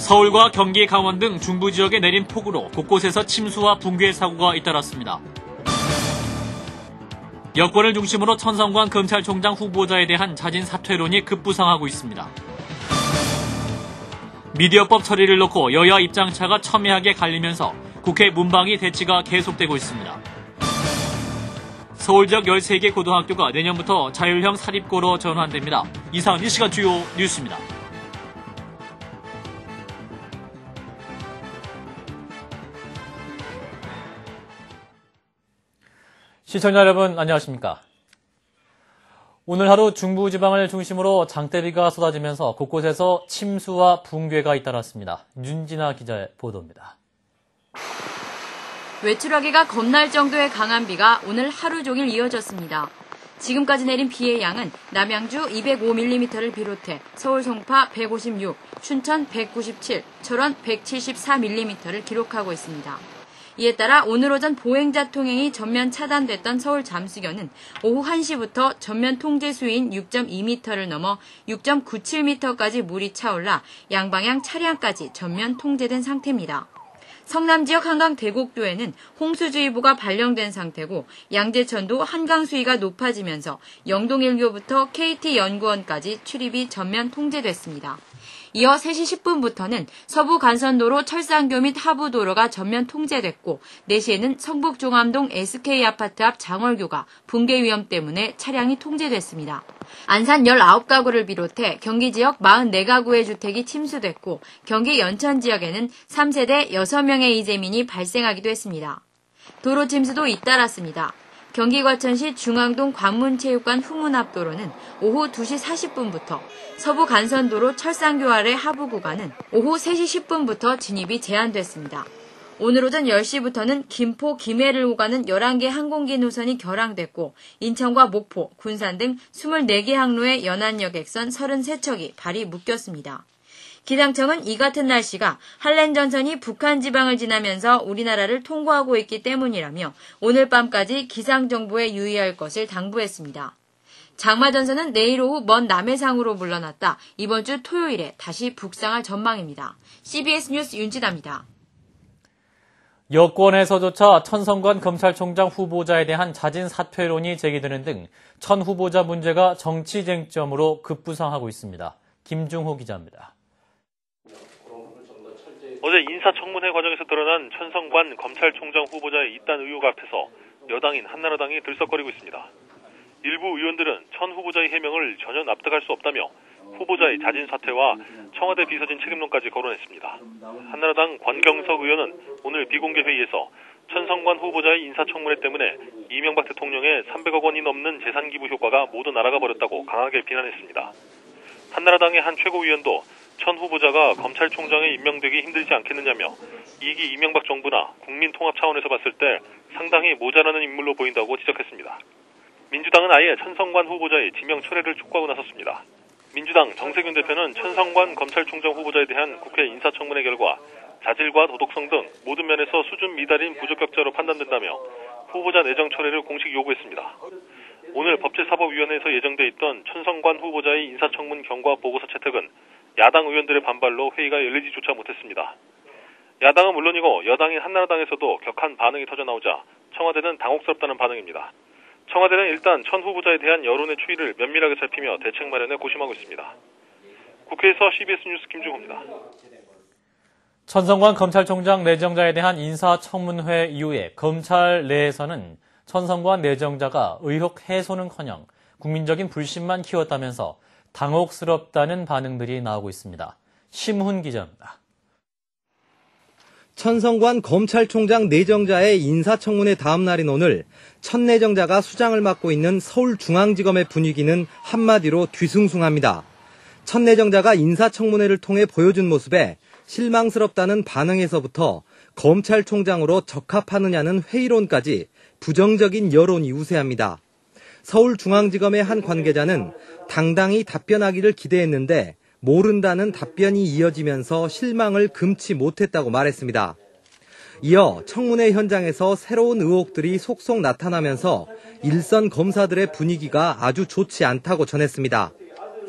서울과 경기, 강원 등 중부 지역에 내린 폭우로 곳곳에서 침수와 붕괴 사고가 잇따랐습니다. 여권을 중심으로 천성관 검찰총장 후보자에 대한 자진 사퇴론이 급부상하고 있습니다. 미디어법 처리를 놓고 여야 입장차가 첨예하게 갈리면서 국회 문방위 대치가 계속되고 있습니다. 서울 지역 13개 고등학교가 내년부터 자율형 사립고로 전환됩니다. 이상은 이 시간 주요 뉴스입니다. 시청자 여러분 안녕하십니까? 오늘 하루 중부지방을 중심으로 장대비가 쏟아지면서 곳곳에서 침수와 붕괴가 잇따랐습니다. 윤진아 기자의 보도입니다. 외출하기가 겁날 정도의 강한 비가 오늘 하루 종일 이어졌습니다. 지금까지 내린 비의 양은 남양주 205mm를 비롯해 서울 송파 156, 춘천 197, 철원 174mm를 기록하고 있습니다. 이에 따라 오늘 오전 보행자 통행이 전면 차단됐던 서울 잠수교는 오후 1시부터 전면 통제 수위인 6.2m를 넘어 6.97m까지 물이 차올라 양방향 차량까지 전면 통제된 상태입니다. 성남 지역 한강 대곡도에는 홍수주의보가 발령된 상태고 양재천도 한강 수위가 높아지면서 영동 1교부터 KT 연구원까지 출입이 전면 통제됐습니다. 이어 3시 10분부터는 서부 간선도로 철산교 및 하부도로가 전면 통제됐고 4시에는 성북종암동 SK아파트 앞 장월교가 붕괴 위험 때문에 차량이 통제됐습니다. 안산 19가구를 비롯해 경기 지역 44가구의 주택이 침수됐고 경기 연천 지역에는 3세대 6명의 이재민이 발생하기도 했습니다. 도로 침수도 잇따랐습니다. 경기 과천시 중앙동 관문체육관 후문 앞 도로는 오후 2시 40분부터, 서부 간선도로 철산교 아래 하부 구간은 오후 3시 10분부터 진입이 제한됐습니다. 오늘 오전 10시부터는 김포, 김해를 오가는 11개 항공기 노선이 결항됐고 인천과 목포, 군산 등 24개 항로의 연안여객선 33척이 발이 묶였습니다. 기상청은 이 같은 날씨가 한랭전선이 북한 지방을 지나면서 우리나라를 통과하고 있기 때문이라며 오늘 밤까지 기상정보에 유의할 것을 당부했습니다. 장마전선은 내일 오후 먼 남해상으로 물러났다 이번 주 토요일에 다시 북상할 전망입니다. CBS 뉴스 윤지다입니다. 여권에서조차 천성관 검찰총장 후보자에 대한 자진 사퇴론이 제기되는 등 천 후보자 문제가 정치 쟁점으로 급부상하고 있습니다. 김중호 기자입니다. 어제 인사청문회 과정에서 드러난 천성관 검찰총장 후보자의 이딴 의혹 앞에서 여당인 한나라당이 들썩거리고 있습니다. 일부 의원들은 천 후보자의 해명을 전혀 납득할 수 없다며 후보자의 자진 사퇴와 청와대 비서진 책임론까지 거론했습니다. 한나라당 권경석 의원은 오늘 비공개 회의에서 천성관 후보자의 인사청문회 때문에 이명박 대통령의 300억 원이 넘는 재산 기부 효과가 모두 날아가 버렸다고 강하게 비난했습니다. 한나라당의 한 최고위원도 천 후보자가 검찰총장에 임명되기 힘들지 않겠느냐며 2기 이명박 정부나 국민 통합 차원에서 봤을 때 상당히 모자라는 인물로 보인다고 지적했습니다. 민주당은 아예 천성관 후보자의 지명 철회를 촉구하고 나섰습니다. 민주당 정세균 대표는 천성관 검찰총장 후보자에 대한 국회 인사청문회 결과 자질과 도덕성 등 모든 면에서 수준 미달인 부적격자로 판단된다며 후보자 내정 철회를 공식 요구했습니다. 오늘 법제사법위원회에서 예정돼 있던 천성관 후보자의 인사청문 경과 보고서 채택은 야당 의원들의 반발로 회의가 열리지조차 못했습니다. 야당은 물론이고 여당인 한나라당에서도 격한 반응이 터져나오자 청와대는 당혹스럽다는 반응입니다. 청와대는 일단 천 후보자에 대한 여론의 추이를 면밀하게 살피며 대책 마련에 고심하고 있습니다. 국회에서 CBS 뉴스 김중호입니다. 천성관 검찰총장 내정자에 대한 인사청문회 이후에 검찰 내에서는 천성관 내정자가 의혹 해소는커녕 국민적인 불신만 키웠다면서 당혹스럽다는 반응들이 나오고 있습니다. 심훈 기자입니다. 천성관 검찰총장 내정자의 인사청문회 다음 날인 오늘 첫 내정자가 수장을 맡고 있는 서울중앙지검의 분위기는 한마디로 뒤숭숭합니다. 첫 내정자가 인사청문회를 통해 보여준 모습에 실망스럽다는 반응에서부터 검찰총장으로 적합하느냐는 회의론까지 부정적인 여론이 우세합니다. 서울중앙지검의 한 관계자는 당당히 답변하기를 기대했는데 모른다는 답변이 이어지면서 실망을 금치 못했다고 말했습니다. 이어 청문회 현장에서 새로운 의혹들이 속속 나타나면서 일선 검사들의 분위기가 아주 좋지 않다고 전했습니다.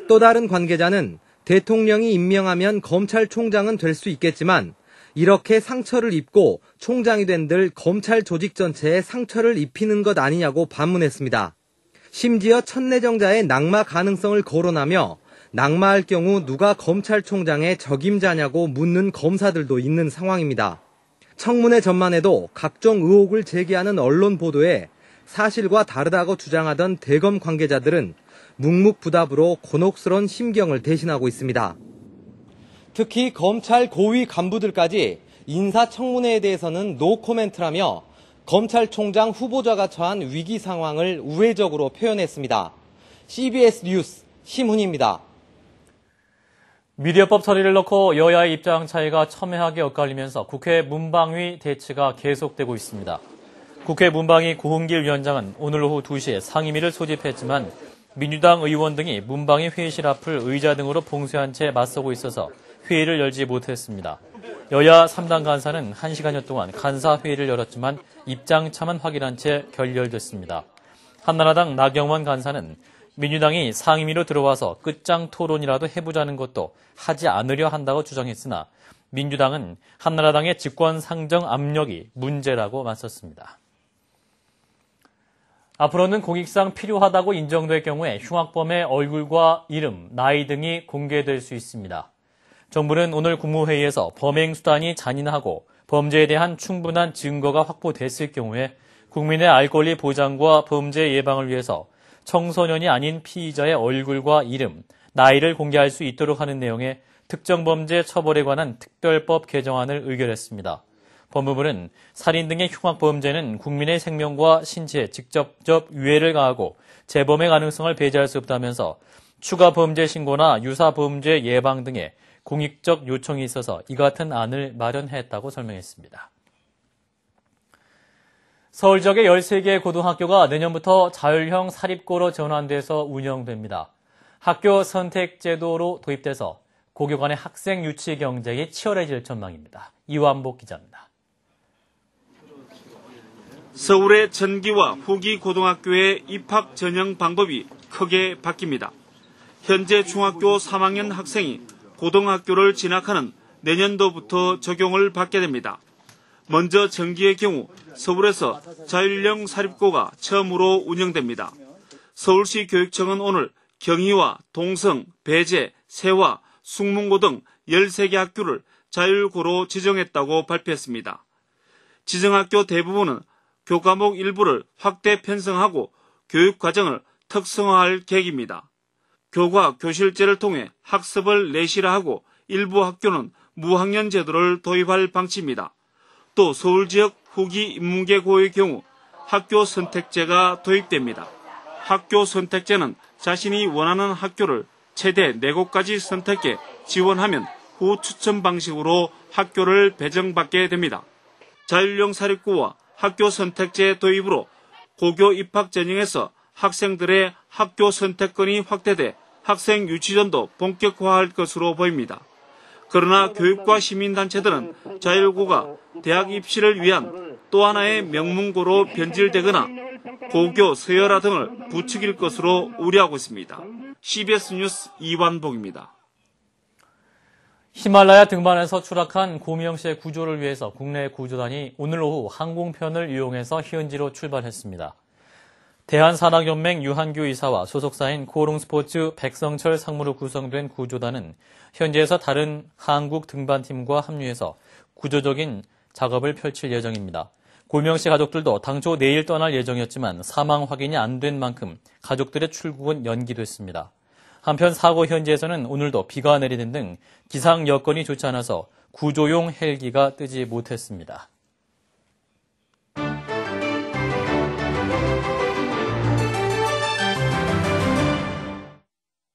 또 다른 관계자는 대통령이 임명하면 검찰총장은 될 수 있겠지만 이렇게 상처를 입고 총장이 된들 검찰 조직 전체에 상처를 입히는 것 아니냐고 반문했습니다. 심지어 천내정자의 낙마 가능성을 거론하며 낙마할 경우 누가 검찰총장의 적임자냐고 묻는 검사들도 있는 상황입니다. 청문회 전만 해도 각종 의혹을 제기하는 언론 보도에 사실과 다르다고 주장하던 대검 관계자들은 묵묵부답으로 곤혹스러운 심경을 대신하고 있습니다. 특히 검찰 고위 간부들까지 인사청문회에 대해서는 노코멘트라며 검찰총장 후보자가 처한 위기 상황을 우회적으로 표현했습니다. CBS 뉴스 심훈입니다. 미디어법 처리를 놓고 여야의 입장 차이가 첨예하게 엇갈리면서 국회 문방위 대치가 계속되고 있습니다. 국회 문방위 고흥길 위원장은 오늘 오후 2시에 상임위를 소집했지만 민주당 의원 등이 문방위 회의실 앞을 의자 등으로 봉쇄한 채 맞서고 있어서 회의를 열지 못했습니다. 여야 3당 간사는 1시간여 동안 간사 회의를 열었지만 입장차만 확인한 채 결렬됐습니다. 한나라당 나경원 간사는 민주당이 상임위로 들어와서 끝장 토론이라도 해보자는 것도 하지 않으려 한다고 주장했으나 민주당은 한나라당의 직권 상정 압력이 문제라고 맞섰습니다. 앞으로는 공익상 필요하다고 인정될 경우에 흉악범의 얼굴과 이름, 나이 등이 공개될 수 있습니다. 정부는 오늘 국무회의에서 범행 수단이 잔인하고 범죄에 대한 충분한 증거가 확보됐을 경우에 국민의 알 권리 보장과 범죄 예방을 위해서 청소년이 아닌 피의자의 얼굴과 이름, 나이를 공개할 수 있도록 하는 내용의 특정범죄 처벌에 관한 특별법 개정안을 의결했습니다. 법무부는 살인 등의 흉악범죄는 국민의 생명과 신체에 직접적 위해를 가하고 재범의 가능성을 배제할 수 없다면서 추가 범죄 신고나 유사 범죄 예방 등의 공익적 요청이 있어서 이 같은 안을 마련했다고 설명했습니다. 서울 지역의 13개 고등학교가 내년부터 자율형 사립고로 전환돼서 운영됩니다. 학교 선택 제도로 도입돼서 고교 간의 학생 유치 경쟁이 치열해질 전망입니다. 이완복 기자입니다. 서울의 전기와 후기 고등학교의 입학 전형 방법이 크게 바뀝니다. 현재 중학교 3학년 학생이 고등학교를 진학하는 내년도부터 적용을 받게 됩니다. 먼저 전기의 경우 서울에서 자율형 사립고가 처음으로 운영됩니다. 서울시 교육청은 오늘 경희와 동성, 배재, 세화, 숭문고 등 13개 학교를 자율고로 지정했다고 발표했습니다. 지정학교 대부분은 교과목 일부를 확대 편성하고 교육과정을 특성화할 계획입니다. 교과, 교실제를 통해 학습을 내실화하고 일부 학교는 무학년 제도를 도입할 방침입니다. 또 서울 지역 후기 인문계 고의 경우 학교 선택제가 도입됩니다. 학교 선택제는 자신이 원하는 학교를 최대 4곳까지 선택해 지원하면 후 추천 방식으로 학교를 배정받게 됩니다. 자율형 사립고와 학교 선택제 도입으로 고교 입학 전형에서 학생들의 학교 선택권이 확대돼 학생 유치전도 본격화할 것으로 보입니다. 그러나 교육과 시민단체들은 자율고가 대학 입시를 위한 또 하나의 명문고로 변질되거나 고교 서열화 등을 부추길 것으로 우려하고 있습니다. CBS 뉴스 이완복입니다. 히말라야 등반에서 추락한 고미영 씨의 구조를 위해서 국내 구조단이 오늘 오후 항공편을 이용해서 희은지로 출발했습니다. 대한산악연맹 유한규 이사와 소속사인 코오롱스포츠 백성철 상무로 구성된 구조단은 현지에서 다른 한국 등반팀과 합류해서 구조적인 작업을 펼칠 예정입니다. 고미영 씨 가족들도 당초 내일 떠날 예정이었지만 사망 확인이 안 된 만큼 가족들의 출국은 연기됐습니다. 한편 사고 현지에서는 오늘도 비가 내리는 등 기상 여건이 좋지 않아서 구조용 헬기가 뜨지 못했습니다.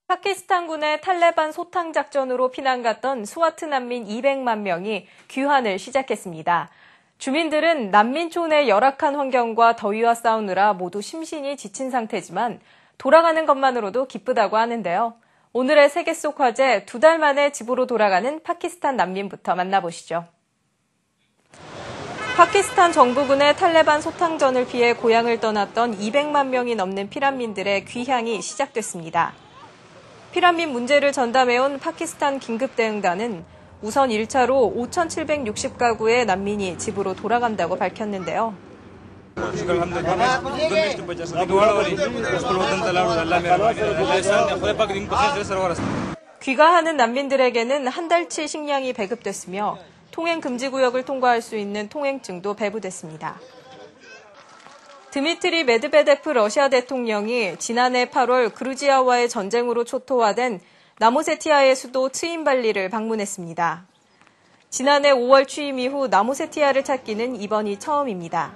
파키스탄군의 탈레반 소탕 작전으로 피난 갔던 스와트 난민 200만 명이 귀환을 시작했습니다. 주민들은 난민촌의 열악한 환경과 더위와 싸우느라 모두 심신이 지친 상태지만 돌아가는 것만으로도 기쁘다고 하는데요. 오늘의 세계 속 화제 2달 만에 집으로 돌아가는 파키스탄 난민부터 만나보시죠. 파키스탄 정부군의 탈레반 소탕전을 피해 고향을 떠났던 200만 명이 넘는 피난민들의 귀향이 시작됐습니다. 피난민 문제를 전담해온 파키스탄 긴급대응단은 우선 1차로 5,760가구의 난민이 집으로 돌아간다고 밝혔는데요. 귀가하는 난민들에게는 한 달치 식량이 배급됐으며 통행 금지 구역을 통과할 수 있는 통행증도 배부됐습니다. 드미트리 메드베데프 러시아 대통령이 지난해 8월 그루지아와의 전쟁으로 초토화된 나모세티아의 수도 트임발리를 방문했습니다. 지난해 5월 취임 이후 나모세티아를 찾기는 이번이 처음입니다.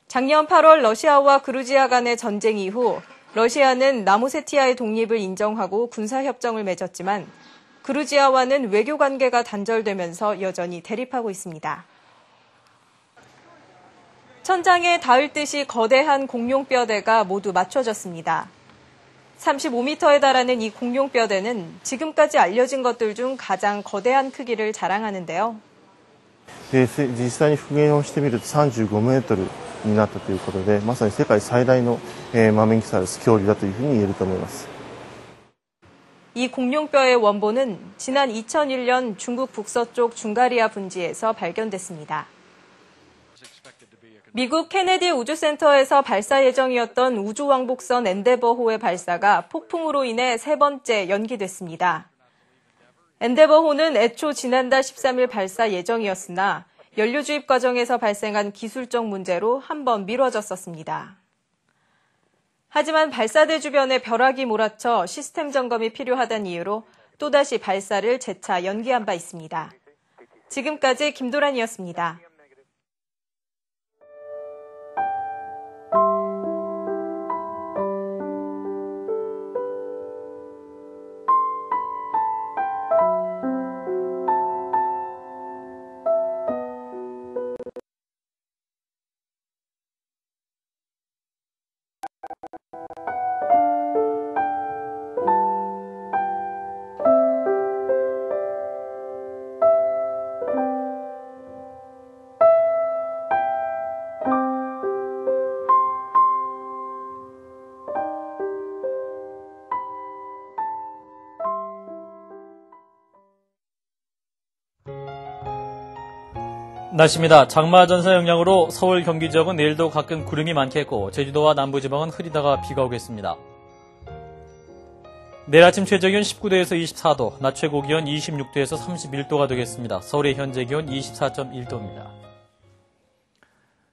작년 8월 러시아와 그루지아 간의 전쟁 이후 러시아는 나모세티아의 독립을 인정하고 군사협정을 맺었지만 그루지아와는 외교 관계가 단절되면서 여전히 대립하고 있습니다. 천장에 닿을 듯이 거대한 공룡뼈대가 모두 맞춰졌습니다. 35m에 달하는 이 공룡뼈대는 지금까지 알려진 것들 중 가장 거대한 크기를 자랑하는데요. 実際に復元をしてみると35メートルになったということで、まさに世界最大のマメンキサウルス恐竜だというふうに言えると思います。 이 공룡뼈의 원본은 지난 2001년 중국 북서쪽 중가리아 분지에서 발견됐습니다. 미국 케네디 우주센터에서 발사 예정이었던 우주왕복선 엔데버호의 발사가 폭풍으로 인해 세 번째 연기됐습니다. 엔데버호는 애초 지난달 13일 발사 예정이었으나 연료 주입 과정에서 발생한 기술적 문제로 한 번 미뤄졌었습니다. 하지만 발사대 주변에 벼락이 몰아쳐 시스템 점검이 필요하다는 이유로 또다시 발사를 재차 연기한 바 있습니다. 지금까지 김도란이었습니다. 날씨입니다. 장마 전사 영향으로 서울, 경기 지역은 내일도 가끔 구름이 많겠고 제주도와 남부지방은 흐리다가 비가 오겠습니다. 내일 아침 최저기온 19도에서 24도, 낮 최고기온 26도에서 31도가 되겠습니다. 서울의 현재 기온 24.1도입니다.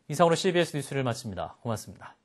이상으로 CBS 뉴스를 마칩니다. 고맙습니다.